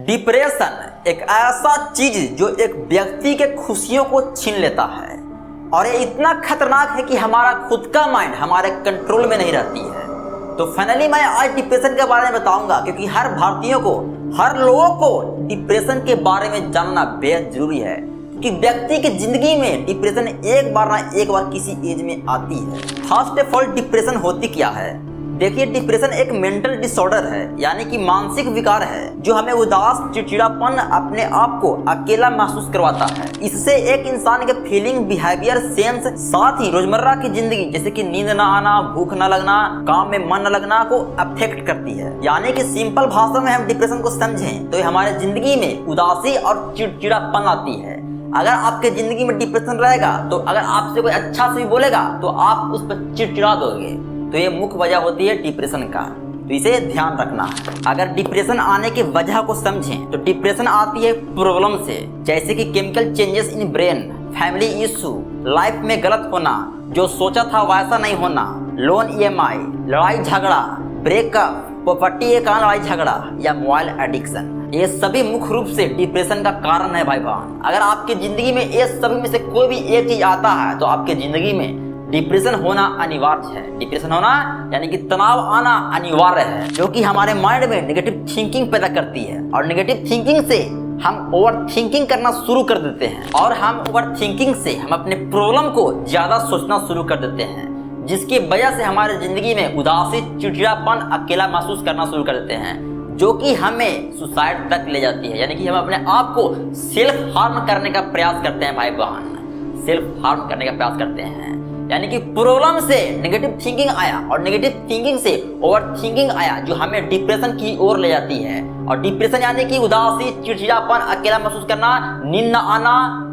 Depression एक ऐसा चीज जो एक व्यक्ति के खुशियों को छीन लेता है और ये इतना खतरनाक है कि हमारा खुद का माइंड हमारे कंट्रोल में नहीं रहती है। तो फाइनली मैं आज डिप्रेशन के बारे में बताऊंगा, क्योंकि हर भारतीयों को, हर लोगों को डिप्रेशन के बारे में जानना बेहद जरूरी है, कि व्यक्ति की जिंदगी में डिप्रेशन एक बार ना एक बार किसी एज में आती है। फर्स्ट ऑफ ऑल, डिप्रेशन होती क्या है? देखिए, डिप्रेशन एक मेंटल डिसऑर्डर है, यानी कि मानसिक विकार है जो हमें उदास, चिड़चिड़ापन, अपने आप को अकेला महसूस करवाता है। इससे एक इंसान के फीलिंग, बिहेवियर, सेंस, साथ ही रोजमर्रा की जिंदगी जैसे कि नींद न आना, भूख न लगना, काम में मन न लगना को अफेक्ट करती है। यानी कि सिंपल भाषा में हम डिप्रेशन को समझें तो ये हमारे जिंदगी में उदासी और चिड़चिड़ापन लाती है। अगर आपके जिंदगी में डिप्रेशन रहेगा तो अगर आपसे कोई अच्छा से भी बोलेगा तो आप उस पर चिड़चिड़ा दोगे। तो ये मुख्य वजह होती है डिप्रेशन का, तो इसे ध्यान रखना है। अगर डिप्रेशन आने की वजह को समझें तो डिप्रेशन आती है प्रॉब्लम से, जैसे कि chemical changes in brain, family issue, life में गलत होना, जो सोचा था वैसा नहीं होना, लोन EMI, लड़ाई झगड़ा, ब्रेकअप, प्रॉपर्टी के कारण लड़ाई झगड़ा या मोबाइल एडिक्शन। ये सभी मुख्य रूप से डिप्रेशन का कारण है भाई बहन। अगर आपकी जिंदगी में ये सभी में से कोई भी एक चीज आता है तो आपकी जिंदगी में डिप्रेशन होना अनिवार्य है। डिप्रेशन होना यानी कि तनाव आना अनिवार्य है, जो कि हमारे माइंड में नेगेटिव थिंकिंग पैदा करती है और नेगेटिव थिंकिंग से हम ओवर थिंकिंग करना शुरू कर देते हैं और हम ओवर थिंकिंग से हम अपने प्रॉब्लम को ज्यादा सोचना शुरू कर देते हैं, जिसकी वजह से हमारे जिंदगी में उदासी, चिड़चिड़ापन, अकेला महसूस करना शुरू कर देते हैं, जो कि हमें सुसाइड तक ले जाती है। यानी कि हम अपने आप को सेल्फ हार्म करने का प्रयास करते हैं भाई बहन, सेल्फ हार्म करने का प्रयास करते हैं। यानी कि प्रॉब्लम से नेगेटिव थिंकिंग आया और नेगेटिव थिंकिंग से ओवर थिंकिंग आया, जो हमें डिप्रेशन की ओर ले जाती है। और डिप्रेशन यानी कि उदासी, चिड़चिड़ापन, अकेला महसूस करना, नींद न आना,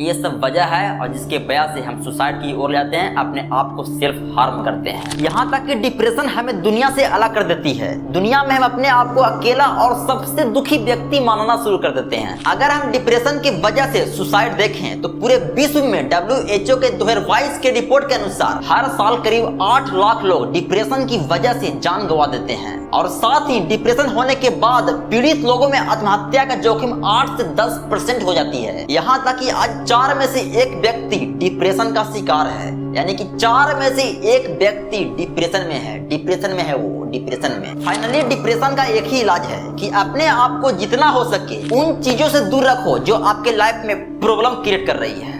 ये सब वजह है और जिसके वजह से हम सुसाइड की ओर जाते हैं, अपने आप को सेल्फ हार्म करते हैं। यहाँ तक कि डिप्रेशन हमें दुनिया से अलग कर देती है। दुनिया में हम अपने आप को अकेला और सबसे दुखी व्यक्ति मानना शुरू कर देते हैं। अगर हम डिप्रेशन की वजह से सुसाइड देखें तो पूरे विश्व में WHO के 2022 के रिपोर्ट के अनुसार हर साल करीब 8 लाख लोग डिप्रेशन की वजह से जान गंवा देते हैं। और साथ ही डिप्रेशन होने के बाद पीड़ित लोगों में आत्महत्या का जोखिम 8 से 10% हो जाती है। यहाँ तक कि आज 4 में से 1 व्यक्ति डिप्रेशन का शिकार है। यानी कि 4 में से 1 व्यक्ति डिप्रेशन में है, डिप्रेशन में है वो, डिप्रेशन में। फाइनली डिप्रेशन का एक ही इलाज है कि अपने आप को जितना हो सके उन चीजों से दूर रखो जो आपके लाइफ में प्रॉब्लम क्रिएट कर रही है।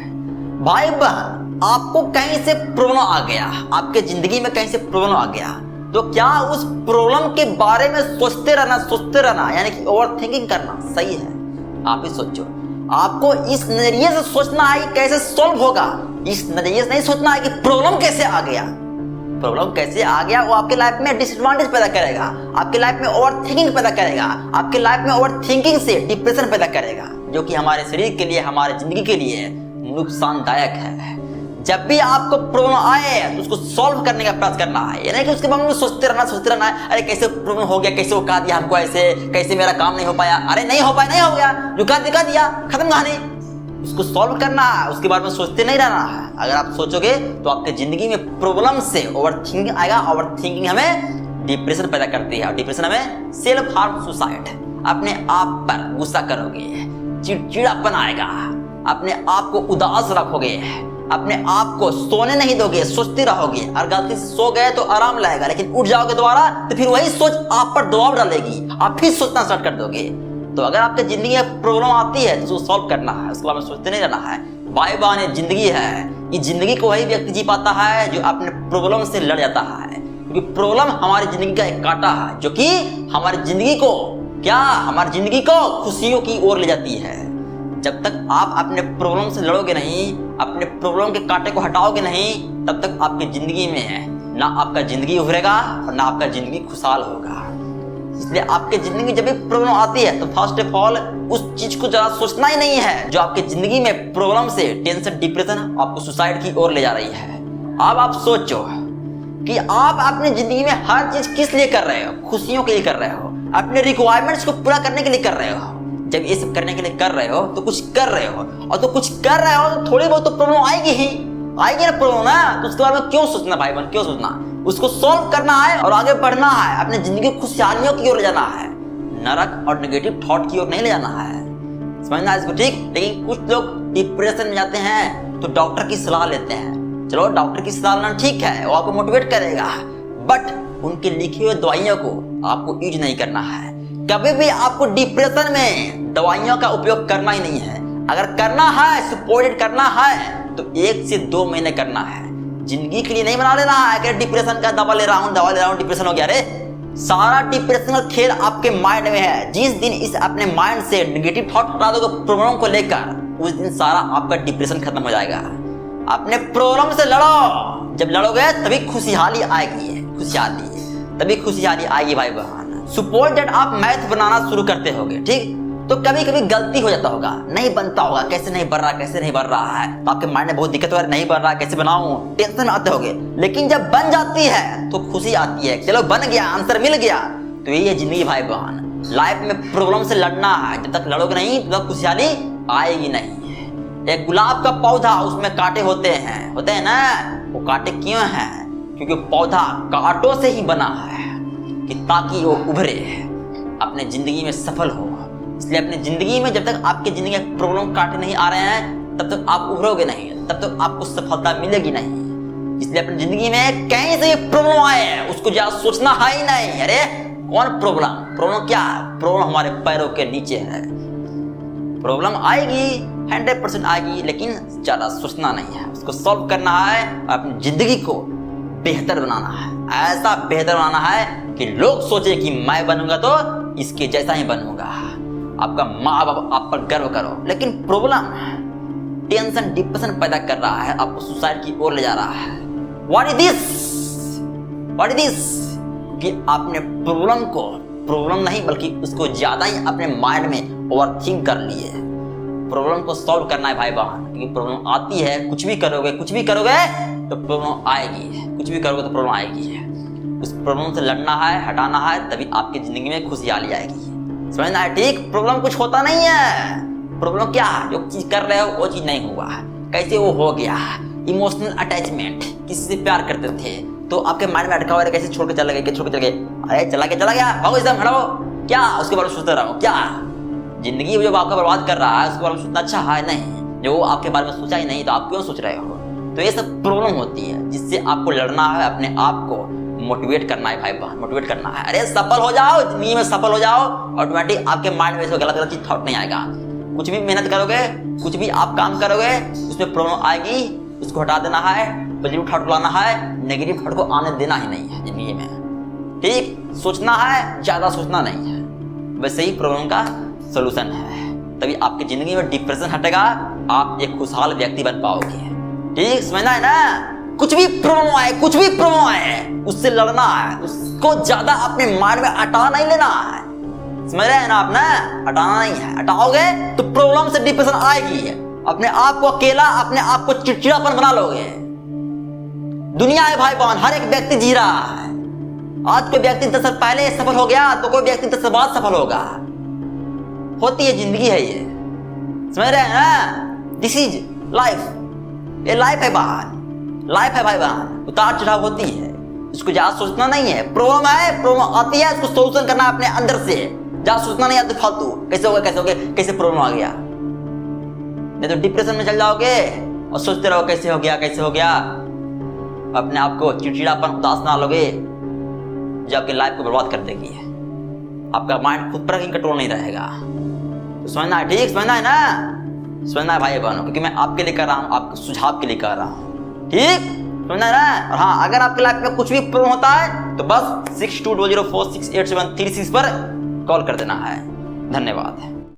भाई बहन, आपको कहीं से प्रॉब्लम आ गया, आपके जिंदगी में कहीं से प्रॉब्लम आ गया, तो क्या उस प्रॉब्लम के बारे में सोचते रहना यानी कि ओवर थिंकिंग करना सही है? आप ही सोचो। आपको इस नजरिए से सोचना है कि कैसे सॉल्व होगा, इस नजरिए से नहीं सोचना है कि प्रॉब्लम कैसे आ गया। प्रॉब्लम कैसे आ गया वो आपके लाइफ में डिसएडवांटेज पैदा करेगा, आपके लाइफ में ओवर थिंकिंग पैदा करेगा, आपके लाइफ में ओवर थिंकिंग से डिप्रेशन पैदा करेगा, जो कि हमारे शरीर के लिए, हमारे जिंदगी के लिए नुकसानदायक है। जब भी आपको प्रॉब्लम आए तो उसको सॉल्व करने का प्रयास करना है, यानी कि उसके बारे में सोचते रहना है, अरे कैसे प्रॉब्लम हो गया, कैसे वो कहा दिया हमको, ऐसे कैसे मेरा काम नहीं हो पाया, अरे नहीं हो पाया, नहीं हो गया, जो कहा दिया, खत्म कहानी। उसको सॉल्व करना है, उसके बारे में सोचते नहीं रहना है। अगर आप सोचोगे तो आपके जिंदगी में प्रॉब्लम से ओवर थिंकिंग आएगा। ओवर थिंकिंग हमें डिप्रेशन पैदा करती है और डिप्रेशन हमें सेल्फ हार्म, सुसाइड, अपने आप पर गुस्सा करोगे, चिड़चिड़ापन आएगा, अपने आप को उदास रखोगे, अपने आप को सोने नहीं दोगे, सोचते रहोगे। और गलती से सो गए तो आराम लगेगा, लेकिन उठ जाओगे दोबारा तो फिर वही सोच आप पर दबाव डालेगी, आप फिर सोचना स्टार्ट कर दोगे। तो अगर आपके जिंदगी में प्रॉब्लम आती है तो उसको सॉल्व करना है, उसके बारे में सोचते नहीं रहना है। भाई बहन, ये जिंदगी है, ये जिंदगी को वही व्यक्ति जी पाता है जो अपने प्रॉब्लम से लड़ जाता है, क्योंकि प्रॉब्लम हमारी जिंदगी का एक कांटा है जो कि हमारी जिंदगी को हमारी जिंदगी को खुशियों की ओर ले जाती है। जब तक आप अपने प्रॉब्लम से लड़ोगे नहीं, अपने प्रॉब्लम के कांटे को हटाओगे नहीं, तब तक आपकी जिंदगी में ना आपका जिंदगी उभरेगा और ना आपका जिंदगी खुशहाल होगा। इसलिए आपके जिंदगी में जब भी प्रॉब्लम आती है तो फर्स्ट ऑफ ऑल उस चीज को जरा सोचना ही नहीं है जो आपके जिंदगी में प्रॉब्लम से, टेंशन, डिप्रेशन आपको सुसाइड की ओर ले जा रही है। अब आप सोचो कि आप अपनी जिंदगी में हर चीज किस लिए कर रहे हो? खुशियों के लिए कर रहे हो, अपने रिक्वायरमेंट्स को पूरा करने के लिए कर रहे हो। जब ये सब करने के लिए कर रहे हो तो कुछ कर रहे हो, और तो कुछ कर रहे हो तो थोड़ी बहुत तो प्रॉब्लम आएगी ना प्रॉब्लम ना, तो उसके बारे में क्यों सोचना भाई बहन, क्यों सोचना? उसको सॉल्व करना है और आगे बढ़ना है, अपनी जिंदगी को खुशहालियों की ओर ले जाना है। नरक और नेगेटिव थॉट की ओर नहीं ले जाना है, समझना इसको ठीक। लेकिन कुछ लोग डिप्रेशन में जाते हैं तो डॉक्टर की सलाह लेते हैं। चलो डॉक्टर की सलाह लेना ठीक है, वो आपको मोटिवेट करेगा, बट उनके लिखे हुए दवाइयों को आपको यूज नहीं करना है। कभी भी आपको डिप्रेशन में दवाइयों का उपयोग करना ही नहीं है। अगर करना है, सपोर्टेड करना है तो 1 से 2 महीने करना है, जिंदगी के लिए नहीं बना लेना है कि डिप्रेशन का दवा ले रहा हूं डिप्रेशन हो गया। अरे सारा डिप्रेशन का खेल आपके माइंड में है। जिस दिन इस अपने माइंड से नेगेटिव थॉट हटा दोगे प्रॉब्लम को लेकर, उस दिन सारा आपका डिप्रेशन खत्म हो जाएगा। अपने प्रॉब्लम से लड़ो, जब लड़ोगे तभी खुशहाली आएगी, तभी खुशहाली आएगी भाई बहन। सपोज दैट आप मैथ बनाना शुरू करते होगे, ठीक, तो कभी कभी गलती हो जाता होगा, नहीं बनता होगा, कैसे नहीं बन रहा है, तो आपके माइंड में बहुत दिक्कत हो रहा है, नहीं बन रहा, कैसे बनाऊं, टेंशन में आते होगे। लेकिन जब बन जाती है तो खुशी आती है, चलो बन गया, आंसर मिल गया। तो यही है जिंदगी भाई बहन। लाइफ में प्रॉब्लम से लड़ना है, जब तक लड़ोगे नहीं तब तक खुशहाली आएगी नहीं। एक गुलाब का पौधा, उसमें कांटे होते हैं ना, वो कांटे क्यों हैं? क्योंकि पौधा कांटों से ही बना है कि ताकि वो उभरे, अपने जिंदगी में सफल हो। इसलिए अपनी जिंदगी में जब तक आपकी जिंदगी में प्रॉब्लम कांटे नहीं आ रहे हैं, तब तक आप उभरोगे नहीं, तब तक आपको सफलता मिलेगी नहीं। इसलिए अपनी जिंदगी में कहीं से प्रॉब्लम आए उसको ज्यादा सोचना है ही नहीं। अरे कौन प्रॉब्लम क्या? प्रॉब्लम हमारे पैरों के नीचे है। प्रॉब्लम आएगी, 100% आएगी, लेकिन ज्यादा सोचना नहीं है, उसको सॉल्व करना है, अपनी जिंदगी को बेहतर बनाना है। ऐसा बेहतर बनाना है कि लोग सोचे कि मैं बनूंगा तो इसके जैसा ही बनूंगा। आपका माँ बाप आप पर गर्व करो। लेकिन प्रॉब्लम टेंशन डिप्रेशन पैदा कर रहा है, आपको सुसाइड की ओर ले जा रहा है। व्हाट इज दिस कि आपने प्रॉब्लम को प्रॉब्लम नहीं बल्कि उसको ज्यादा ही अपने माइंड में ओवरथिंक कर लिए। प्रॉब्लम को सॉल्व करना है भाई बहन, क्योंकि प्रॉब्लम आती है, कुछ भी करोगे तो प्रॉब्लम आएगी, कुछ भी करोगे तो प्रॉब्लम आएगी। उस प्रॉब्लम से लड़ना है, हटाना है, तभी आपकी जिंदगी में खुशहाली आएगी। समझना है ठीक। प्रॉब्लम कुछ होता नहीं है। प्रॉब्लम क्या, जो चीज कर रहे हो वो चीज नहीं हुआ, कैसे वो हो गया। इमोशनल अटैचमेंट, किसी से प्यार करते थे तो आपके माइंड में अटका हुआ है, कैसे छोड़ के चले गए, अरे चला गया, भागो एकदम हटाओ, क्या उसके बारे में सोचते रहो। क्या जिंदगी जो आपका बर्बाद कर रहा है उसके बारे में सोचना अच्छा है नहीं? जो आपके बारे में सोचा ही नहीं तो आप क्यों सोच रहे हो? तो ये सब प्रॉब्लम होती है, जिससे आपको लड़ना है, अपने आप को मोटिवेट करना है भाई बहन, मोटिवेट करना है। अरे सफल हो जाओ, जिंदगी में सफल हो जाओ, ऑटोमेटिक आपके माइंड में गलत चीज थॉट नहीं आएगा। कुछ भी मेहनत करोगे, कुछ भी आप काम करोगे, उसमें प्रॉब्लम आएगी, उसको हटा देना है, पॉजिटिव थॉट लाना है, नेगेटिव थॉट को आने देना ही नहीं है जिंदगी में। ठीक, सोचना है, ज्यादा सोचना नहीं है। वैसे ही प्रॉब्लम का सोल्यूशन है, तभी आपकी जिंदगी में डिप्रेशन हटेगा, आप एक खुशहाल व्यक्ति बन पाओगे। ठीक, समझना है ना? कुछ भी प्रॉब्लम आए उससे लड़ना है, उसको ज्यादा अपने माइंड में हटा नहीं लेना है। समझ रहे हैं ना आप? ना हटाना नहीं है, हटाओगे तो प्रॉब्लम से डिप्रेशन आएगी। अपने आप को अकेला, अपने आप को चिड़चिड़ापन बना लोगे। दुनिया है भाई बहन, हर एक व्यक्ति जी रहा है। आज कोई व्यक्ति 10 साल पहले सफल हो गया तो कोई व्यक्ति 10 साल बाद सफल होगा। होती है, जिंदगी है ये, समझ रहे हैं ना? दिस इज लाइफ, ये लाइफ है भाई बहन, उतार चढ़ाव होती है, इसको ज्यादा सोचना नहीं है। प्रॉब्लम आती है, उसको सोल्यूशन करना है अपने अंदर से, ज्यादा सोचना नहीं है तो फालतू कैसे प्रॉब्लम आ गया। नहीं तो डिप्रेशन में चल जाओगे और सोचते रहो कैसे हो गया। अपने आप को चिड़चिड़ापन, उदास ना लोगे, जो आपकी लाइफ को बर्बाद कर देगी। आपका माइंड खुद पर कंट्रोल नहीं रहेगा। तो समझना है ठीक, समझना है ना? समझना है भाई बहनों, क्योंकि मैं आपके लिए कर रहा हूँ, आपके सुझाव के लिए कर रहा हूँ। ठीक, समझना है ना? और हाँ, अगर आपके लाइफ में कुछ भी प्रॉब्लम होता है तो बस 6220468736 पर कॉल कर देना है। धन्यवाद।